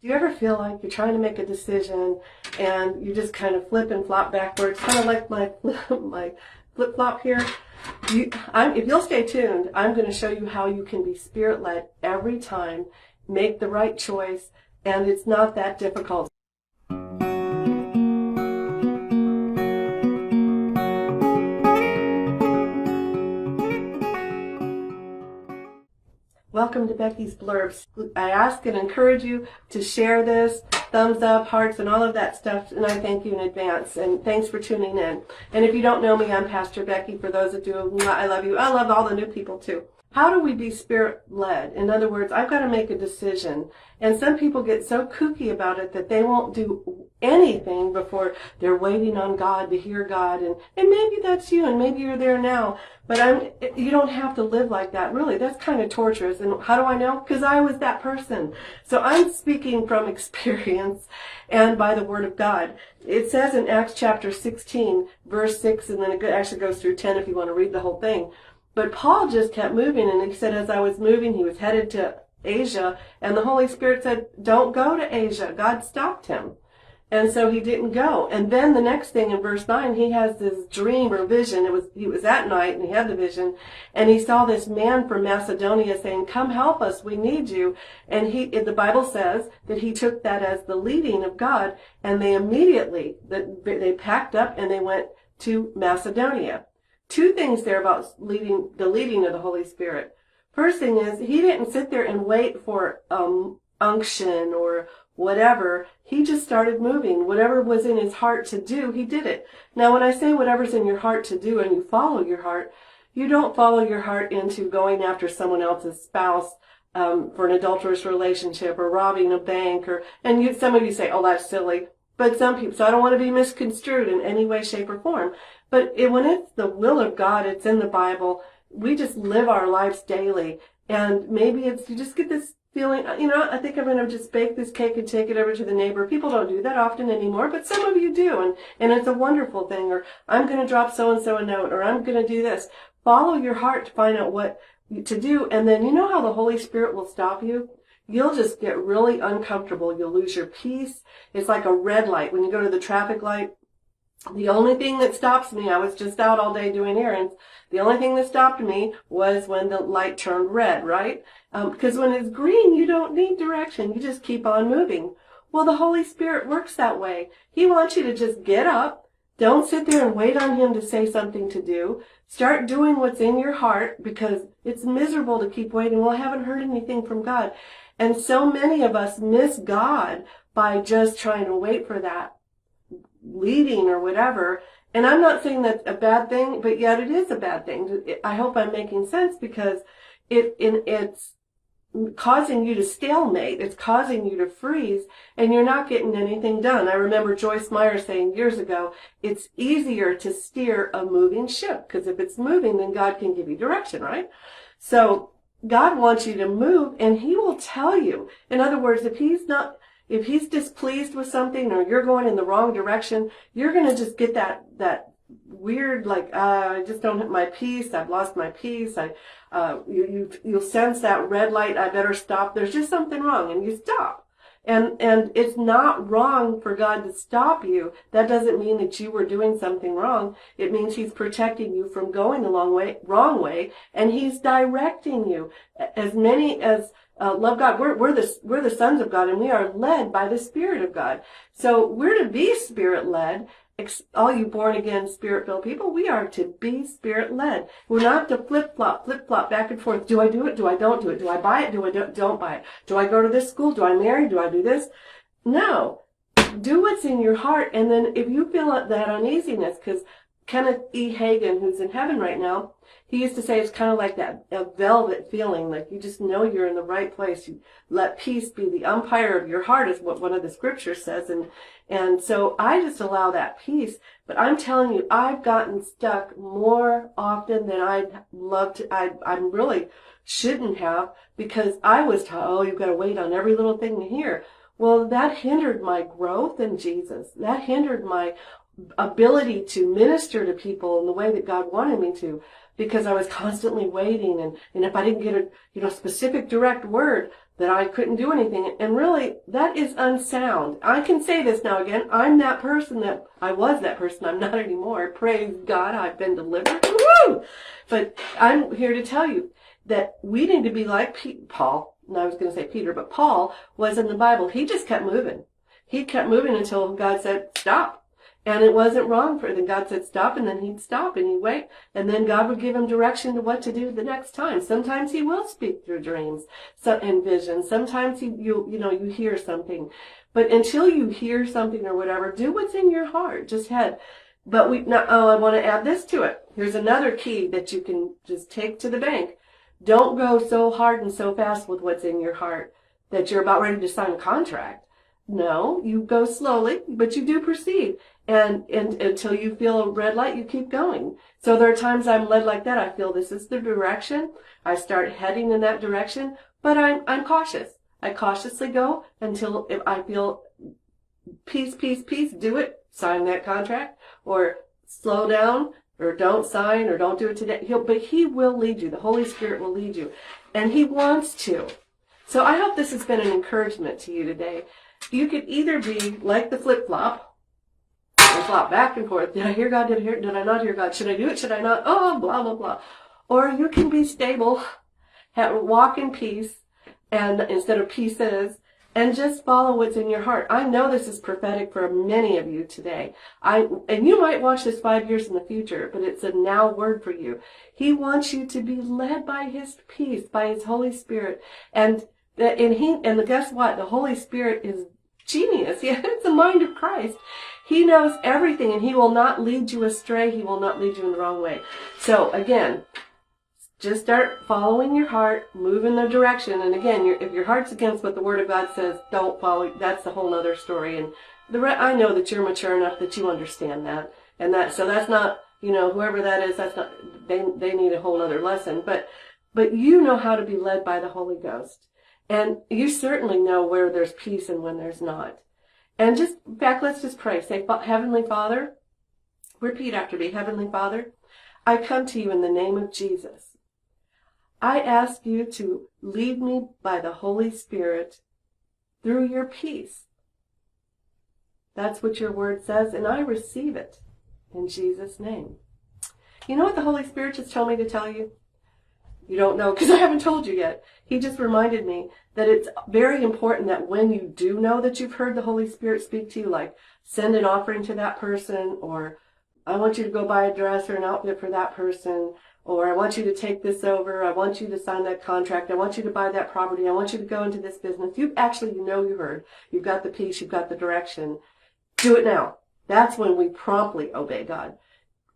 Do you ever feel like you're trying to make a decision and you just kind of flip and flop backwards, kind of like my flip-flop here? If you'll stay tuned, I'm going to show you how you can be Spirit-led every time, make the right choice, and it's not that difficult. Welcome to Becky's Blurbs. I ask and encourage you to share this, thumbs up, hearts, and all of that stuff, and I thank you in advance, and thanks for tuning in. And if you don't know me, I'm Pastor Becky. For those that do, I love you. I love all the new people too. How do we be Spirit-led? In other words, I've got to make a decision. And some people get so kooky about it that they won't do anything before they're waiting on God to hear God. And maybe that's you, and maybe you're there now. But you don't have to live like that, really. That's kind of torturous. And how do I know? Because I was that person. So I'm speaking from experience and by the Word of God. It says in Acts chapter 16, verse 6, and then it actually goes through 10 if you want to read the whole thing. But Paul just kept moving, and he said as I was moving, he was headed to Asia, and the Holy Spirit said, don't go to Asia. God stopped him. And so he didn't go. And then the next thing in verse 9, he has this dream or vision. He was at night, and he had the vision, and he saw this man from Macedonia saying, come help us, we need you. And the Bible says that he took that as the leading of God, and they immediately, they packed up and they went to Macedonia. Two things there about the leading of the Holy Spirit. First thing is, he didn't sit there and wait for unction or whatever. He just started moving. Whatever was in his heart to do, he did it. Now, when I say whatever's in your heart to do and you follow your heart, you don't follow your heart into going after someone else's spouse for an adulterous relationship or robbing a bank. Some of you say, oh, that's silly. But some people, so I don't want to be misconstrued in any way, shape, or form. But when it's the will of God, it's in the Bible, we just live our lives daily. And maybe you just get this feeling, I think I'm going to just bake this cake and take it over to the neighbor. People don't do that often anymore, but some of you do. And it's a wonderful thing. Or I'm going to drop so-and-so a note, or I'm going to do this. Follow your heart to find out what to do. And then you know how the Holy Spirit will stop you? You'll just get really uncomfortable. You'll lose your peace. It's like a red light. When you go to the traffic light, the only thing that stops me, I was just out all day doing errands, the only thing that stopped me was when the light turned red, right? Because when it's green, you don't need direction. You just keep on moving. Well, the Holy Spirit works that way. He wants you to just get up. Don't sit there and wait on Him to say something to do. Start doing what's in your heart, because it's miserable to keep waiting. Well, I haven't heard anything from God. And so many of us miss God by just trying to wait for that leading or whatever. And I'm not saying that's a bad thing, but yet it is a bad thing. I hope I'm making sense, because it's causing you to stalemate. It's causing you to freeze, and you're not getting anything done. I remember Joyce Meyer saying years ago, it's easier to steer a moving ship, because if it's moving, then God can give you direction, right? So God wants you to move, and He will tell you. In other words, if He's displeased with something, or you're going in the wrong direction, you're going to just get that weird, I just don't have my peace. I've lost my peace. You'll sense that red light. I better stop. There's just something wrong, and you stop. And it's not wrong for God to stop you. That doesn't mean that you were doing something wrong. It means He's protecting you from going the wrong way, and He's directing you. As many as love God, we're the sons of God, and we are led by the Spirit of God. So we're to be Spirit-led. All you born-again, Spirit-filled people, we are to be Spirit-led. We're not to flip-flop, back and forth. Do I do it? Do I don't do it? Do I buy it? Do I don't buy it? Do I go to this school? Do I marry? Do I do this? No. Do what's in your heart. And then if you feel that uneasiness, because Kenneth E. Hagin, who's in heaven right now, he used to say it's kind of like that a velvet feeling, like you just know you're in the right place. You let peace be the umpire of your heart, is what one of the scriptures says. And so I just allow that peace. But I'm telling you, I've gotten stuck more often than I'd love to. I really shouldn't have, because I was taught, oh, you've got to wait on every little thing to hear. Well, that hindered my growth in Jesus. That hindered my ability to minister to people in the way that God wanted me to, because I was constantly waiting, and if I didn't get a specific direct word, that I couldn't do anything. And really, that is unsound. I can say this now again. I'm that person that I was that person. I'm not anymore. Praise God, I've been delivered. Woo! But I'm here to tell you that we need to be like Paul. And I was going to say Peter, but Paul was in the Bible. He just kept moving. He kept moving until God said, stop. And it wasn't wrong for then God said stop, and then he'd stop and he'd wait, and then God would give him direction to what to do the next time. Sometimes he will speak through dreams and visions. Sometimes you hear something. But until you hear something or whatever, do what's in your heart. Just head. But I want to add this to it. Here's another key that you can just take to the bank. Don't go so hard and so fast with what's in your heart that you're about ready to sign a contract. No, you go slowly, but you do proceed. And until you feel a red light, you keep going. So there are times I'm led like that. I feel this is the direction. I start heading in that direction, but I'm cautious. I cautiously go until if I feel peace, do it, sign that contract, or slow down, or don't sign, or don't do it today. But he will lead you. The Holy Spirit will lead you. And he wants to. So I hope this has been an encouragement to you today. You could either be like the flip-flop, and flop back and forth. Did I hear God? Did I not hear God? Should I do it? Should I not? Oh, blah, blah, blah. Or you can be stable, walk in peace, and instead of pieces, and just follow what's in your heart. I know this is prophetic for many of you today. And you might watch this 5 years in the future, but it's a now word for you. He wants you to be led by his peace, by his Holy Spirit. And guess what? The Holy Spirit is genius. Yeah, it's the mind of Christ. He knows everything, and he will not lead you astray. He will not lead you in the wrong way. So again, just start following your heart, move in the direction. And again, if your heart's against what the Word of God says, don't follow. That's a whole other story. And I know that you're mature enough that you understand that. So that's not, whoever that is, that's not. They need a whole other lesson. But you know how to be led by the Holy Ghost, and you certainly know where there's peace and when there's not. And in fact, let's just pray. Say, Heavenly Father, repeat after me. Heavenly Father, I come to you in the name of Jesus. I ask you to lead me by the Holy Spirit through your peace. That's what your word says, and I receive it in Jesus' name. You know what the Holy Spirit just told me to tell you? You don't know because I haven't told you yet. He just reminded me that it's very important that when you do know that you've heard the Holy Spirit speak to you, like send an offering to that person, or I want you to go buy a dress or an outfit for that person, or I want you to take this over, I want you to sign that contract, I want you to buy that property, I want you to go into this business. You heard. You've got the peace, you've got the direction. Do it now. That's when we promptly obey God.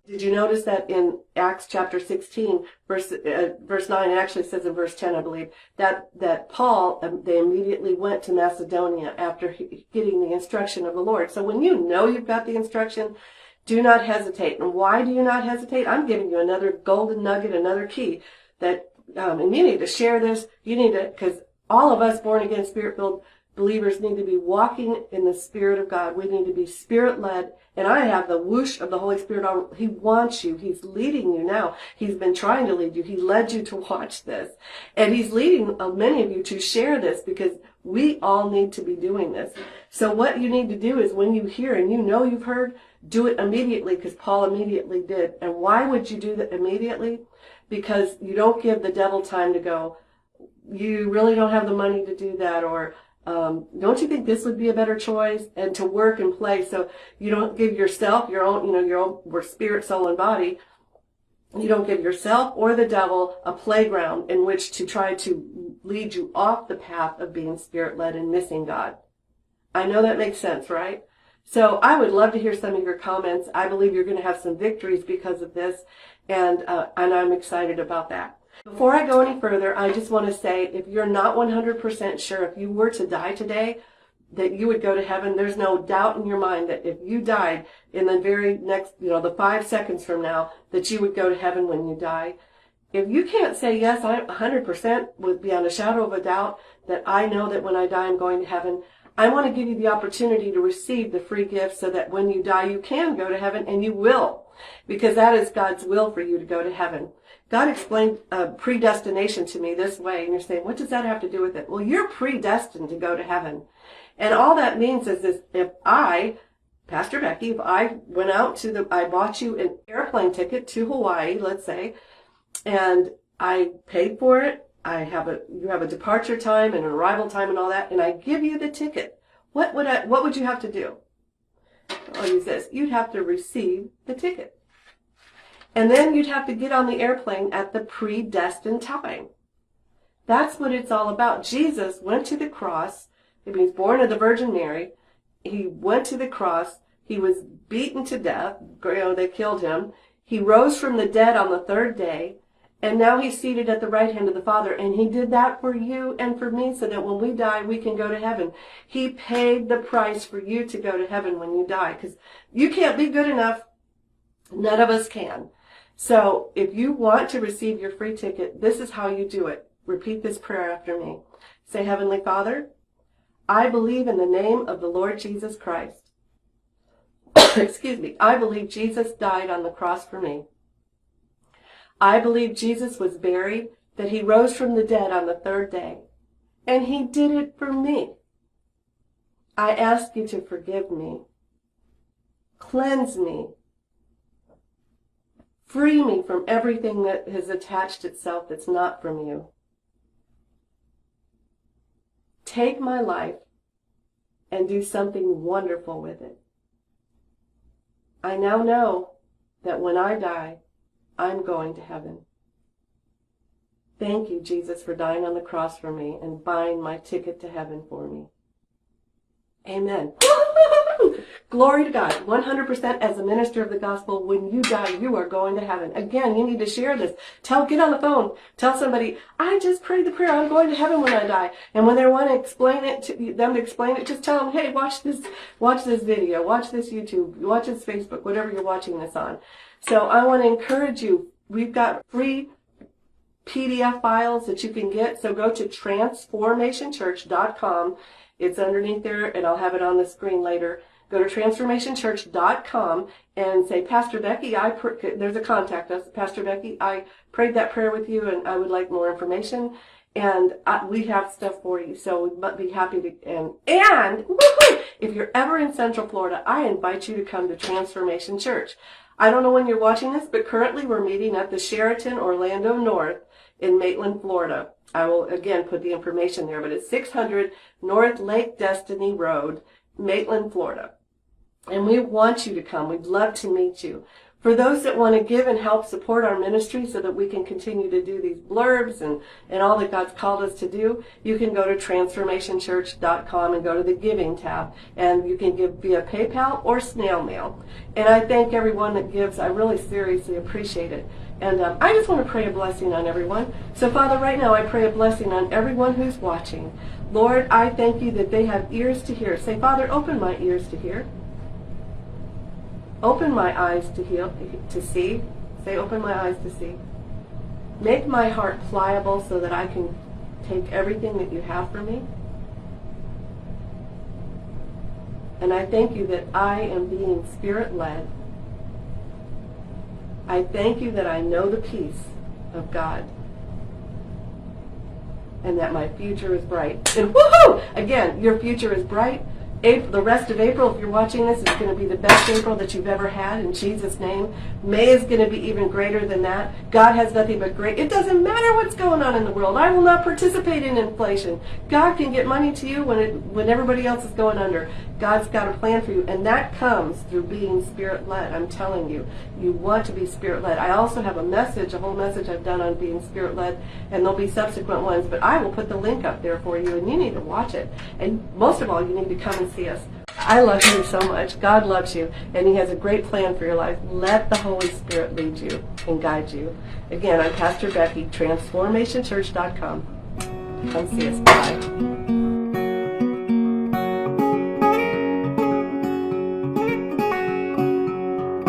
Did you notice that in Acts chapter 16, verse 9, it actually says in verse 10, I believe, that Paul, they immediately went to Macedonia after getting the instruction of the Lord. So when you know you've got the instruction, do not hesitate. And why do you not hesitate? I'm giving you another golden nugget, another key that, and you need to share this. You need to, because all of us born again, Spirit-filled believers need to be walking in the Spirit of God. We need to be Spirit-led. And I have the whoosh of the Holy Spirit on. He wants you. He's leading you now. He's been trying to lead you. He led you to watch this. And he's leading many of you to share this because we all need to be doing this. So what you need to do is when you hear and you know you've heard, do it immediately because Paul immediately did. And why would you do that immediately? Because you don't give the devil time to go, you really don't have the money to do that, or don't you think this would be a better choice? And to work and play, so you don't give yourself your own, we're spirit, soul, and body. You don't give yourself or the devil a playground in which to try to lead you off the path of being Spirit-led and missing God. I know that makes sense, right? So I would love to hear some of your comments. I believe you're going to have some victories because of this, and I'm excited about that. Before I go any further, I just want to say, if you're not 100% sure, if you were to die today, that you would go to heaven, there's no doubt in your mind that if you died in the very next, the 5 seconds from now, that you would go to heaven when you die. If you can't say, yes, I 100% would beyond a shadow of a doubt that I know that when I die I'm going to heaven, I want to give you the opportunity to receive the free gift so that when you die you can go to heaven, and you will. because that is God's will for you to go to heaven. God explained predestination to me this way, and you're saying, what does that have to do with it? Well, you're predestined to go to heaven. And all that means is this: if I, Pastor Becky, if I went out I bought you an airplane ticket to Hawaii, let's say, and I paid for it, you have a departure time and an arrival time and all that, and I give you the ticket, what would you have to do? I'll use this. You'd have to receive the ticket. And then you'd have to get on the airplane at the predestined time. That's what it's all about. Jesus went to the cross. He was born of the Virgin Mary. He went to the cross. He was beaten to death. They killed him. He rose from the dead on the third day. And now he's seated at the right hand of the Father. And he did that for you and for me so that when we die, we can go to heaven. He paid the price for you to go to heaven when you die. Because you can't be good enough. None of us can. So if you want to receive your free ticket, this is how you do it. Repeat this prayer after me. Say, Heavenly Father, I believe in the name of the Lord Jesus Christ. Excuse me. I believe Jesus died on the cross for me. I believe Jesus was buried, that he rose from the dead on the third day. And he did it for me. I ask you to forgive me. Cleanse me. Free me from everything that has attached itself that's not from you. Take my life and do something wonderful with it. I now know that when I die, I'm going to heaven. Thank you, Jesus, for dying on the cross for me and buying my ticket to heaven for me. Amen. Glory to God. 100% as a minister of the gospel, when you die, you are going to heaven. Again, you need to share this. Get on the phone. Tell somebody, I just prayed the prayer. I'm going to heaven when I die. And when they want to explain it to them, just tell them, hey, watch this video, watch this YouTube, watch this Facebook, whatever you're watching this on. So I want to encourage you. We've got free PDF files that you can get. So go to Trans4mationchurch.com. It's underneath there, and I'll have it on the screen later. Go to Trans4mationchurch.com and say, Pastor Becky, there's a contact us. Pastor Becky, I prayed that prayer with you, and I would like more information. And we have stuff for you, so we'd be happy to. And woo-hoo, if you're ever in Central Florida, I invite you to come to Trans4mation Church. I don't know when you're watching this, but currently we're meeting at the Sheraton Orlando North in Maitland, Florida. I will, again, put the information there, but it's 600 North Lake Destiny Road, Maitland, Florida. And we want you to come. We'd love to meet you. For those that want to give and help support our ministry so that we can continue to do these blurbs and all that God's called us to do, you can go to Trans4mationchurch.com and go to the Giving tab. And you can give via PayPal or snail mail. And I thank everyone that gives. I really seriously appreciate it. And I just want to pray a blessing on everyone. So, Father, right now I pray a blessing on everyone who's watching. Lord, I thank you that they have ears to hear. Say, Father, open my ears to hear. Open my eyes to see. Say, open my eyes to see. Make my heart pliable so that I can take everything that you have for me. And I thank you that I am being Spirit-led. I thank you that I know the peace of God. And that my future is bright. And woohoo! Again, your future is bright. The rest of April, if you're watching this, is going to be the best April that you've ever had, in Jesus' name. May is going to be even greater than that. God has nothing but great. It doesn't matter what's going on in the world. I will not participate in inflation. God can get money to you when everybody else is going under. God's got a plan for you, and that comes through being Spirit-led. I'm telling you, you want to be Spirit-led. I also have a whole message I've done on being Spirit-led, and there'll be subsequent ones, but I will put the link up there for you, and you need to watch it. And most of all, you need to come and see us. I love you so much. God loves you, and he has a great plan for your life. Let the Holy Spirit lead you and guide you. Again, I'm Pastor Becky, Trans4mationchurch.com. Come see us. Bye.